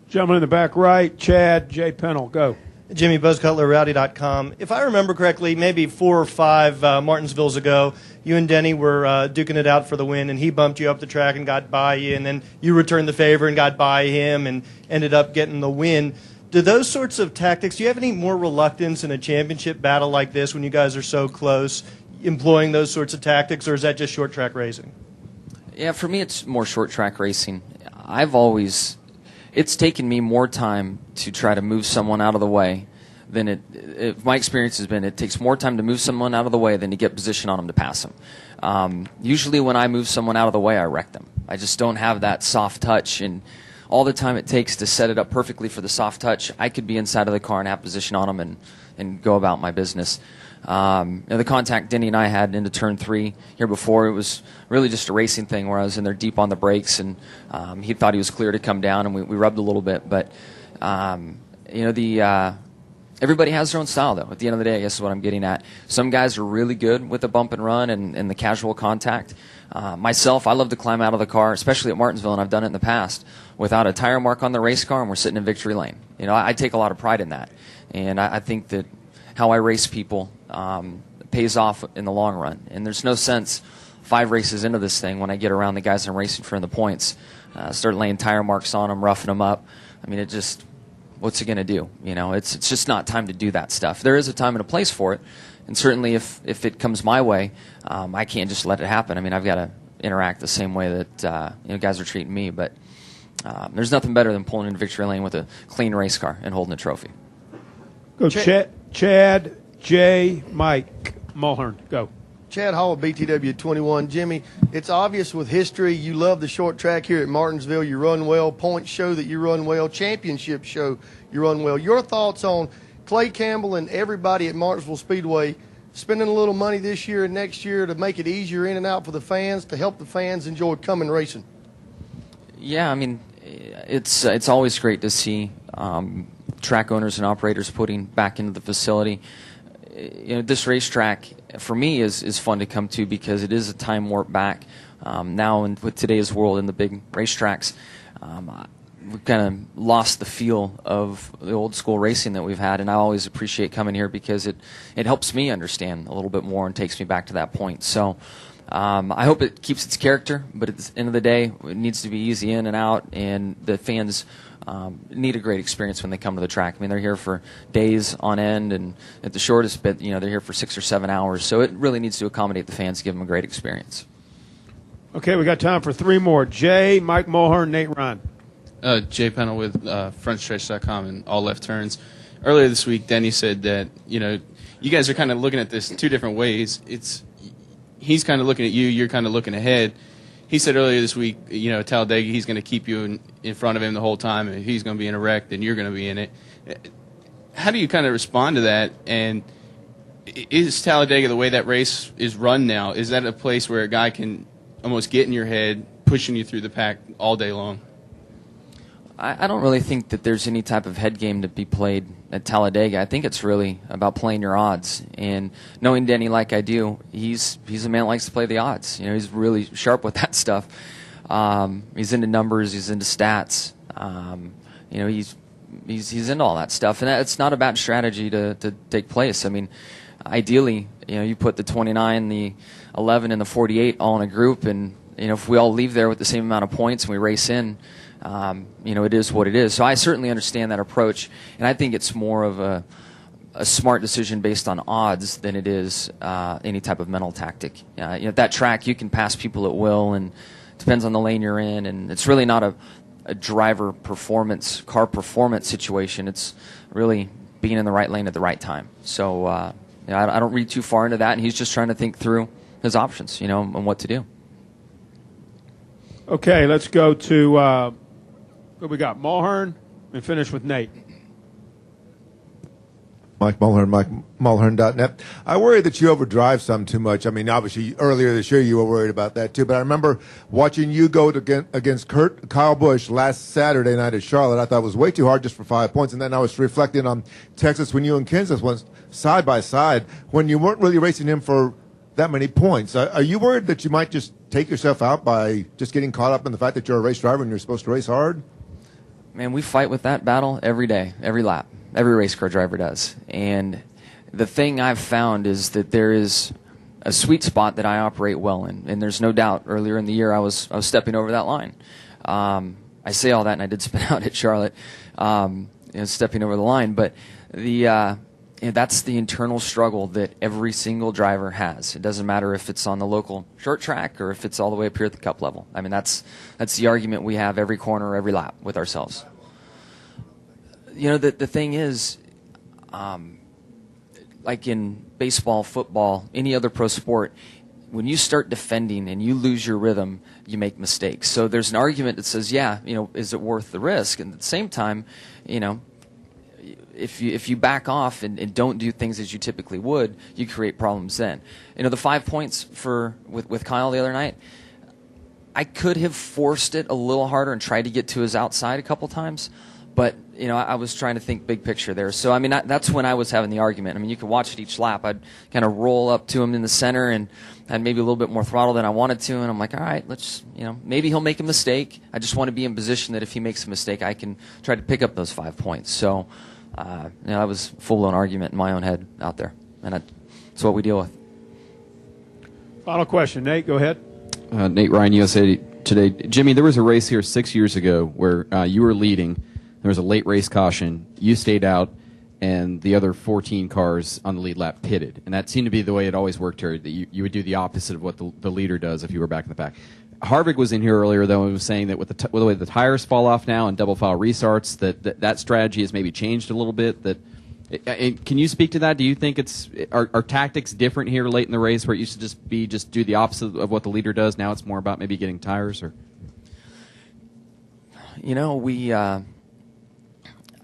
Gentleman in the back right, Chad J. Pennell, go. Jimmie, BuzzCutlerRowdy.com. If I remember correctly, maybe 4 or 5 Martinsvilles ago, you and Denny were duking it out for the win, and he bumped you up the track and got by you, and then you returned the favor and got by him and ended up getting the win. Do those sorts of tactics, do you have any more reluctance in a championship battle like this when you guys are so close, employing those sorts of tactics, or is that just short track racing? Yeah, for me it's more short track racing. It's taken me more time to try to move someone out of the way than my experience has been. It takes more time to move someone out of the way than to get position on them to pass them. Usually when I move someone out of the way, I wreck them. I just don't have that soft touch, and all the time it takes to set it up perfectly for the soft touch, I could be inside of the car and have position on them and go about my business. The contact Denny and I had into turn 3 here before, it was really just a racing thing where I was in there deep on the brakes, and he thought he was clear to come down, and we rubbed a little bit. But everybody has their own style, though. At the end of the day, I guess is what I'm getting at. Some guys are really good with the bump and run and the casual contact. Myself, I love to climb out of the car, especially at Martinsville, and I've done it in the past, without a tire mark on the race car, and we're sitting in victory lane. I take a lot of pride in that, and I think that how I race people pays off in the long run. And there's no sense 5 races into this thing when I get around the guys I'm racing for in the points, start laying tire marks on them, roughing them up. I mean, what's it going to do? It's just not time to do that stuff. There is a time and a place for it, and certainly if it comes my way, I can't just let it happen. I mean, I've got to interact the same way that guys are treating me. But there's nothing better than pulling into victory lane with a clean race car and holding a trophy. Go, Chad J. Mike Mulhern, go. Chad Hall of BTW 21. Jimmie, it's obvious with history you love the short track here at Martinsville. You run well. Points show that you run well. Championships show you run well. Your thoughts on Clay Campbell and everybody at Martinsville Speedway spending a little money this year and next year to make it easier in and out for the fans, to help the fans enjoy coming racing? Yeah, I mean, it's always great to see track owners and operators putting back into the facility. This racetrack for me is fun to come to because it is a time warp back. Now, and with today's world and the big racetracks, we've kind of lost the feel of the old school racing that we've had, and I always appreciate coming here because it helps me understand a little bit more and takes me back to that point. So I hope it keeps its character, but at the end of the day, it needs to be easy in and out, and the fans need a great experience when they come to the track. I mean, they're here for days on end, and at the shortest bit, they're here for 6 or 7 hours. So it really needs to accommodate the fans, give them a great experience. Okay, we got time for 3 more. Jay, Mike Mulhern, Nate Ryan. Jay Pennell with frontstretch.com and All Left Turns. Earlier this week, Denny said that, you guys are kind of looking at this 2 different ways. He's kind of looking at you, you're kind of looking ahead. He said earlier this week, Talladega, he's going to keep you in front of him the whole time, and he's going to be in a wreck, and you're going to be in it. How do you kind of respond to that? And is Talladega, the way that race is run now, is that a place where a guy can almost get in your head, pushing you through the pack all day long? I don't really think that there's any type of head game to be played at Talladega. I think it's really about playing your odds. And knowing Denny like I do, he's a man that likes to play the odds. He's really sharp with that stuff. He's into numbers. He's into stats. He's into all that stuff. And it's not a bad strategy to take place. I mean, ideally, you put the 29, the 11, and the 48 all in a group, and if we all leave there with the same amount of points and we race in, it is what it is. So I certainly understand that approach, and I think it's more of a smart decision based on odds than it is any type of mental tactic. That track, you can pass people at will, and it depends on the lane you're in, and it's really not a driver performance, car performance situation. It's really being in the right lane at the right time. So I don't read too far into that, and he's just trying to think through his options, and what to do. Okay, let's go to what we got, Mulhern, and finish with Nate. Mike Mulhern, MikeMulhern.net. I worry that you overdrive some too much. I mean, obviously, earlier this year you were worried about that too, but I remember watching you go against Kyle Busch last Saturday night at Charlotte. I thought it was way too hard just for 5 points, and then I was reflecting on Texas when you and Kansas went side by side when you weren't really racing him for that many points. Are you worried that you might just take yourself out by just getting caught up in the fact that you're a race driver and you're supposed to race hard? Man, we fight with that battle every day, every lap. Every race car driver does. And the thing I've found is that there is a sweet spot that I operate well in. And there's no doubt earlier in the year I was stepping over that line. I say all that, and I did spin out at Charlotte, stepping over the line. But that's the internal struggle that every single driver has. It doesn't matter if it's on the local short track or if it's all the way up here at the Cup level. I mean, that's the argument we have every corner, every lap with ourselves. The thing is, like in baseball, football, any other pro sport, when you start defending and you lose your rhythm, you make mistakes. So there's an argument that says, is it worth the risk? And at the same time, if you back off and don't do things as you typically would, you create problems then. The 5 points with Kyle the other night, I could have forced it a little harder and tried to get to his outside a couple times, but I was trying to think big picture there. So I mean that's when I was having the argument. I mean, you could watch it each lap. I'd kind of roll up to him in the center and had maybe a little bit more throttle than I wanted to, and I'm like, all right, let's maybe he'll make a mistake. I just want to be in position that if he makes a mistake, I can try to pick up those 5 points. So that was a full-blown argument in my own head out there, and that's what we deal with. Final question, Nate. Go ahead. Nate Ryan, USA Today. Jimmie, there was a race here 6 years ago where you were leading. There was a late race caution. You stayed out, and the other 14 cars on the lead lap pitted. And that seemed to be the way it always worked here, that you would do the opposite of what the leader does if you were back in the pack. Harvick was in here earlier, though, and was saying that with the way the tires fall off now and double file restarts, that strategy has maybe changed a little bit. Can you speak to that? Do you think are tactics different here late in the race, where it used to just do the opposite of what the leader does? Now it's more about maybe getting tires, or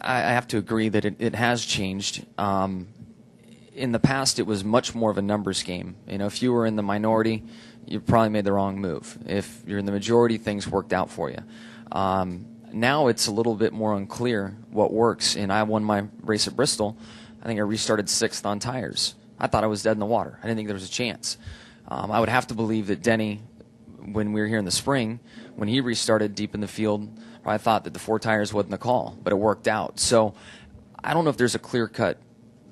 I have to agree that it has changed. In the past, it was much more of a numbers game. If you were in the minority, you probably made the wrong move. If you're in the majority, things worked out for you. Now it's a little bit more unclear what works. And I won my race at Bristol. I think I restarted 6th on tires. I thought I was dead in the water. I didn't think there was a chance. I would have to believe that Denny, when we were here in the spring, when he restarted deep in the field, I thought that the 4 tires wasn't the call, but it worked out. So I don't know if there's a clear-cut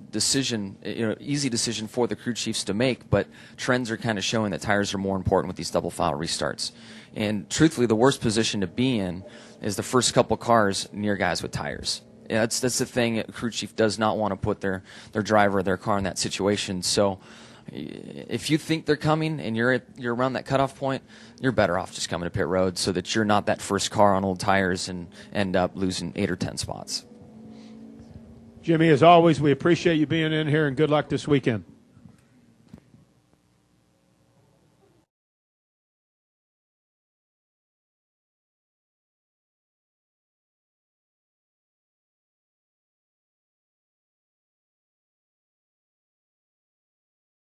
decision, easy decision for the crew chiefs to make, but trends are kind of showing that tires are more important with these double file restarts. And truthfully, the worst position to be in is the first couple cars near guys with tires. That's the thing. A crew chief does not want to put their driver or their car in that situation. So if you think they're coming and you're around that cutoff point, you're better off just coming to pit road so that you're not that first car on old tires and end up losing 8 or 10 spots. Jimmie, as always, we appreciate you being in here, and good luck this weekend.